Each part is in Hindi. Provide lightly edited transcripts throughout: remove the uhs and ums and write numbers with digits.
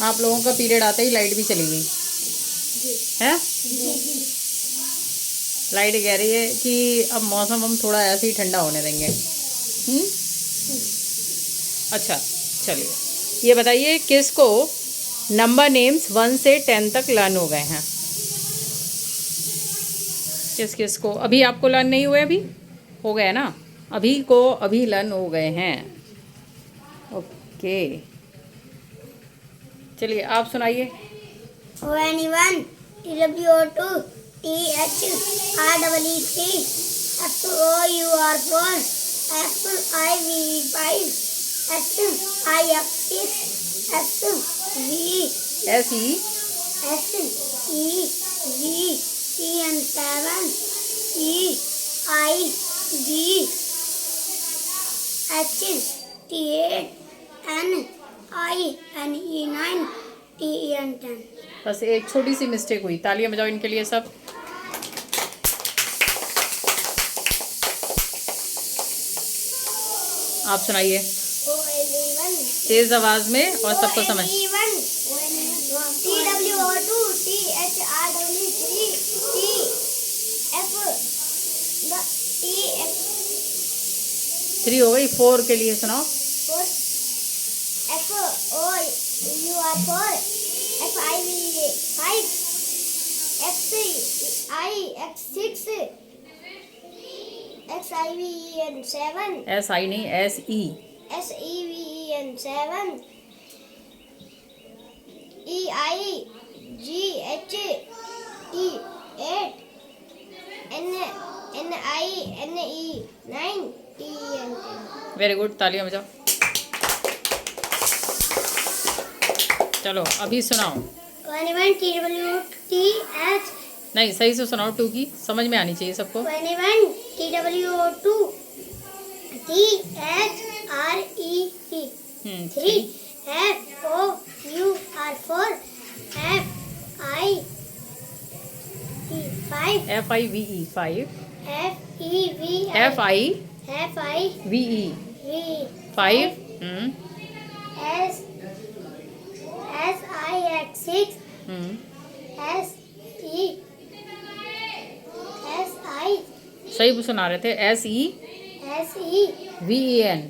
आप लोगों का पीरियड आते ही लाइट भी चली गई है। लाइट कह रही है कि अब मौसम हम थोड़ा ऐसे ही ठंडा होने देंगे। अच्छा चलिए, ये बताइए किसको नंबर नेम्स 1 से 10 तक लर्न हो गए हैं? किस किस को अभी आपको लर्न नहीं हुए? अभी हो गए ना? अभी लर्न हो गए हैं। ओके, चलिए आप सुनाइए। ONE1 TWO2 THREE3 FOUR4 FIVE5 SIF6 SEVEN7 EIGHT8 NINE TEN10। बस एक छोटी सी मिस्टेक हुई, तालियां बजाओ इनके लिए सब। आप सुनाइए तेज आवाज में और सबको समझ। TWO2 THREE3 थ्री हो गई, 4 के लिए सुनाओ। FOUR4 FIVE5 XIX6 XIVEN7 SI नहीं SE SEVEN7 EIGHT8 NINE TEN। Very good, तालियां बजाओ। चलो अभी सुनाओ। ONE1 TWO2 नहीं, सही से सुनाओ, 2 की समझ में आनी चाहिए सबको। ONE1 TWO2 THREE3 FOUR4 FIVE5 FIVE5 5 SIX6 सही सुना रहे थे। SEVEN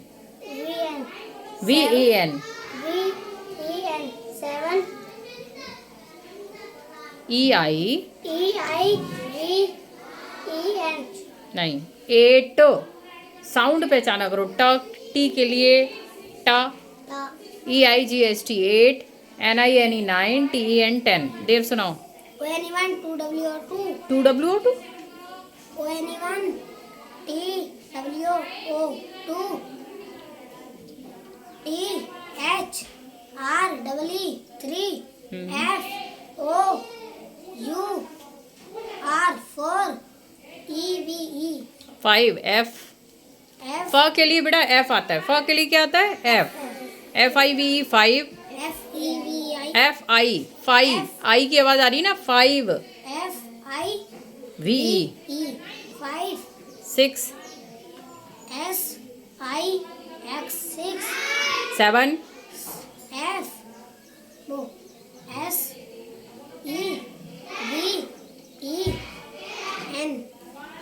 7 EIVEN नहीं 8 साउंड पहचाना करो। टी के लिए ट, EIGHT8 NINE 9 TEN10। देव सुनाओ। ONE1 TWO2 2W2 ONE1 TWO2 THREE3 FOUR4 EVE 5 F के लिए बेटा F आता है। के लिए क्या आता है? FIVE 5 FI 5 I की आवाज आ रही है ना? 5 VE 5 6 SIX6 7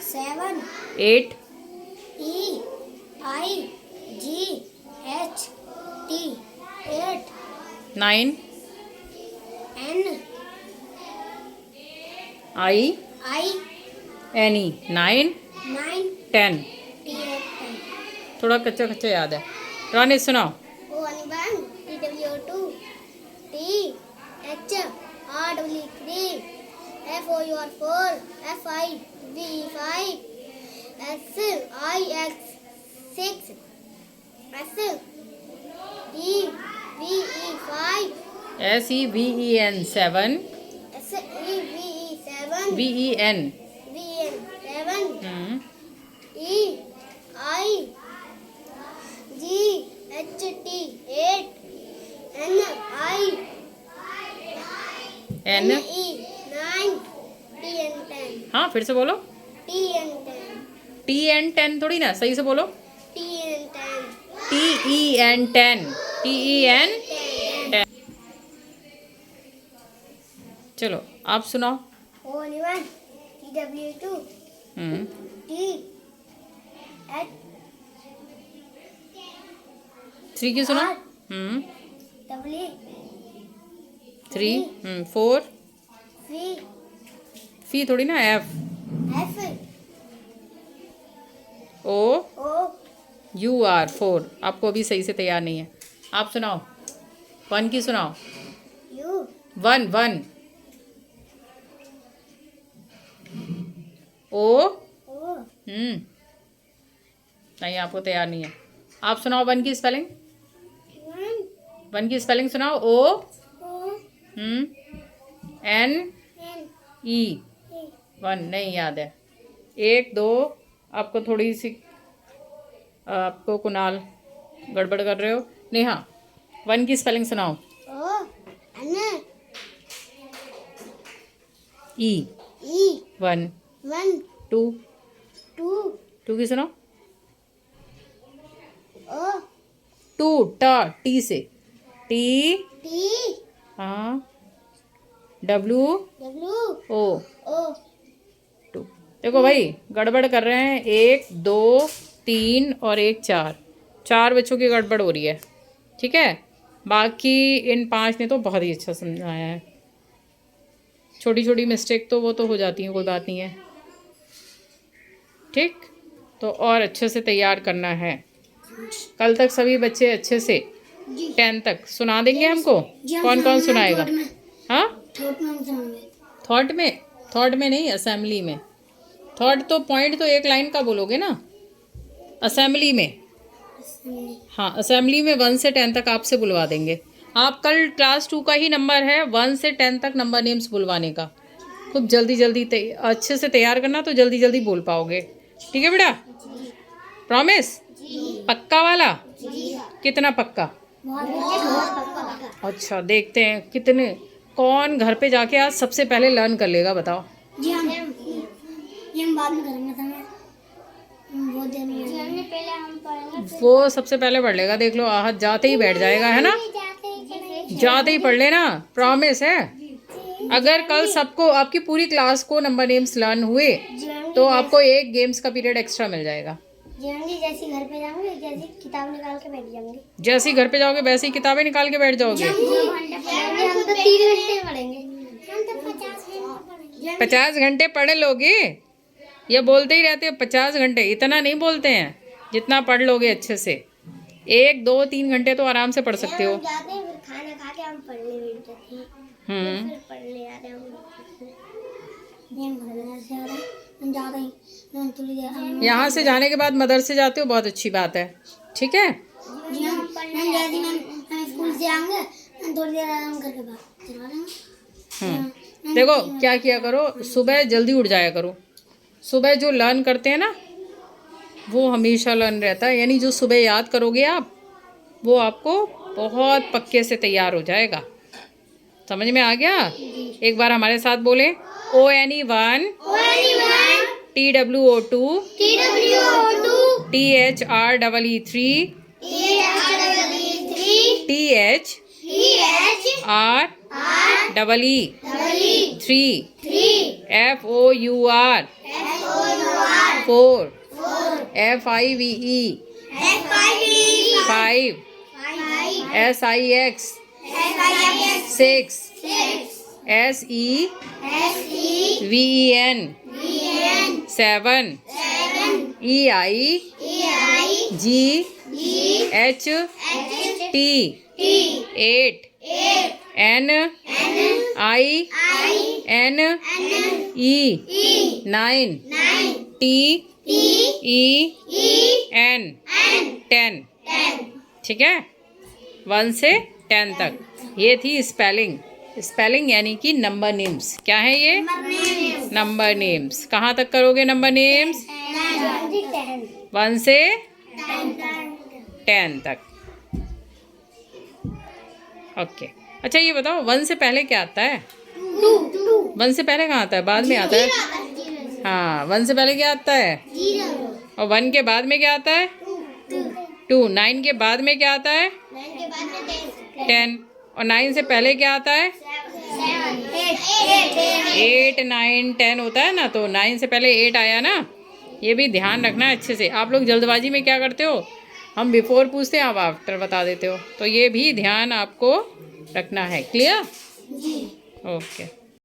SEVEN7 8 EIGHT8 9 NINE 9 10। थोड़ा कच्चा कच्चा याद है। रानी सुनाओ। ONE1 TWO2 THREE3 FOUR4 FIVE5 SIX6 SEVEN7 VEN EIGHT8 NINE 9 हाँ फिर से बोलो। TN10 थोड़ी ना, सही से बोलो। TEN10 TEN10। चलो आप सुनाओ। O1 TW2 हम्म T H 3 की सुनाओ। W 3 4 V फी थोड़ी ना, F F O O U R 4। आपको अभी सही से तैयार नहीं है। आप सुनाओ, 1 की सुनाओ। U 1 1 ओ O नहीं, आपको तैयार नहीं है। आप सुनाओ 1 की स्पेलिंग। 1 की स्पेलिंग सुनाओ। ओ O एन N ई 1 नहीं याद है। 1 2 आपको थोड़ी सी, आपको कुणाल गड़बड़ कर रहे हो। नेहा 1 की स्पेलिंग सुनाओ। O N ई E 1 1 2 2 2 की सुनाओ। O 2 टी से, टी T हाँ डब्ल्यू W ओ O 2। देखो भाई गड़बड़ कर रहे हैं। 1 2 3 और 1 4, 4 बच्चों की गड़बड़ हो रही है। ठीक है, बाकी इन 5 ने तो बहुत ही अच्छा समझाया है। छोटी छोटी मिस्टेक तो वो तो हो जाती हैं, कोई बात नहीं है। ठीक, तो और अच्छे से तैयार करना है। कल तक सभी बच्चे अच्छे से 10 तक सुना देंगे हमको। कौन कौन सुनाएगा? हाँ थॉट में, थॉट में नहीं, असेंबली में। थॉट तो पॉइंट तो एक लाइन का बोलोगे ना, असेंबली में। हाँ असेंबली में 1 से 10 तक आपसे बुलवा देंगे। आप कल क्लास 2 का ही नंबर है 1 से 10 तक नंबर नेम्स बुलवाने का। खूब जल्दी जल्दी अच्छे से तैयार करना, तो जल्दी जल्दी बोल पाओगे। ठीक है बेटा, प्रॉमिस? पक्का वाला? कितना पक्का? अच्छा देखते हैं कितने, कौन घर पे जाके आज सबसे पहले लर्न कर लेगा, बताओ। ये हम बाद में करेंगे, बहुत देर में पहले हम पढ़ेंगे। वो सबसे पहले पढ़ लेगा, देख लो आहत जाते ही बैठ जाएगा, है ना? जाते ही पढ़ लेना, प्रॉमिस है। अगर कल सबको, आपकी पूरी क्लास को नंबर नेम्स लर्न हुए तो आपको एक गेम्स का पीरियड एक्स्ट्रा मिल जाएगा। जैसे घर पे जाऊंगी जैसे किताब निकाल के बैठ जाऊंगी। जैसे ही घर पे जाओगे वैसे ही किताबें निकाल के बैठ जाओगे। हम तो 3 घंटे पढ़ेंगे। हम तो 50 घंटे 50 घंटे पढ़ लोगे? ये बोलते ही रहते हो 50 घंटे, इतना नहीं बोलते हैं। जितना पढ़ लोगे अच्छे से, 1 2 3 घंटे तो आराम से पढ़ सकते हो। हम जाते हैं, फिर खाना खा के हम पढ़ने बैठ जाते हैं। फिर पढ़ने आते हैं हम जाते हैं थोड़ी देर। यहाँ से जाने के बाद मदरसे जाते हो, बहुत अच्छी बात है। ठीक है, जी हम स्कूल से आएंगे, थोड़ी देर आराम करके बात चला लेंगे। देखो क्या किया करो, सुबह जल्दी उठ जाया करो। सुबह जो लर्न करते हैं ना वो हमेशा लर्न रहता है, यानी जो सुबह याद करोगे आप वो आपको बहुत पक्के से तैयार हो जाएगा। समझ में आ गया? एक बार हमारे साथ बोले, ONE1 TWO2 THREE3 THREE3 FOUR 4 FIVE 5 SIX 6 SEVEN 7 EIGHT 8 NINE 9 TEN 10। ठीक है, 1 से 10 तक। ये थी स्पेलिंग। स्पेलिंग यानी कि नंबर नेम्स। क्या है ये? Number names. कहाँ तक करोगे नंबर नेम्स? 1 से 10 तक। ओके, अच्छा ये बताओ 1 से पहले क्या आता है? 1 से पहले कहाँ आता है? बाद में आता है। हाँ 1 से पहले क्या आता है? और 1 के बाद में क्या आता है? 2। 9 के बाद में क्या आता है? 10। और 9 से पहले क्या आता है? 8 9 10 होता है ना, तो 9 से पहले 8 आया ना, ये भी ध्यान रखना है अच्छे से। आप लोग जल्दबाजी में क्या करते हो, हम बिफोर पूछते हैं, आप आफ्टर बता देते हो, तो ये भी ध्यान आपको रखना है। क्लियर? जी। ओके।